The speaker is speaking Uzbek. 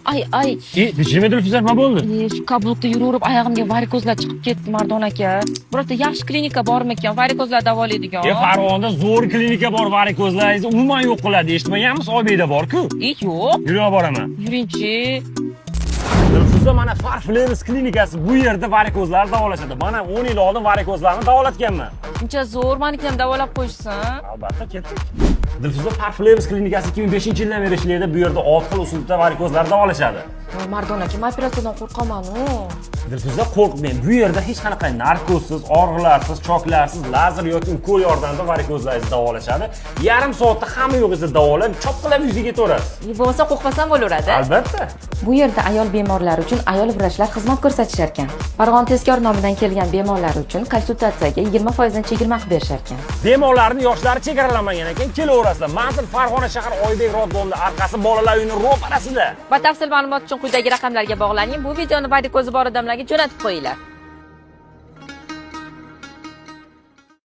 Ay. Nima Dilfuza, nima bo'ldi? Shu kablukda yuraverib oyog'imga varikozlar chiqib ketdi, Mardon aka. Birorta yaxshi klinika bormi ekan, varikozlar davolaydigan? Farg'onada zo'r klinika bor, varikozlaringizni umuman yo'q qiladi. Eshitmaganmisiz? Oybekda bor-ku. Yo'q. Yurib boraman. Yuringchi. Dilfuza, mana Farfleris klinikasi bu yerda varikozlarni davolashadi. Mana 10 yil oldin varikozlarni davolatganman. Shuncha zo'r menikini ham davolab qo'yishsin. Albatta, ketdik. Dilfuza, Farfleris klinikasi 2005-yildan beri ishlaydi. Bu yerda 6 xil usulda varikozlarni davolashadi. Mardon aka, men operatsiyadan qo'rqaman-ku. Dilfuza, qo'rqmang. Bu yerda hech qanaqa narkozsiz, og'riqlarsiz, choklarsiz, lazer yoki ukol yordamida varikozlaringizni davolashadi. Yarim soatda hamma yo'g'ingizni davolab, chopqilab yuziga ketaverasiz. Bo'lmasa qo'rqmasam bo'laveradi. Albatta. Bu yerda ayol bemorlar uchun ayol vrachlar xizmat ko'rsatishar ekan. Farg'ona tezkor nomidan kelgan bemorlar uchun konsultatsiyaga 20% chegirma qilib berishar ekan. Bemorlarning yoshlari chegaralanmagan ekan, kelaverasizlar. Manzil Farg'ona shahar Oybek rodbonda, arqasi bolalar uyining ro'parasida. Batafsil ma'lumot uchun quyidagi raqamlarga bog'laning. Bu videoni varikozi bor odamlarga jo'natib qo'yinglar.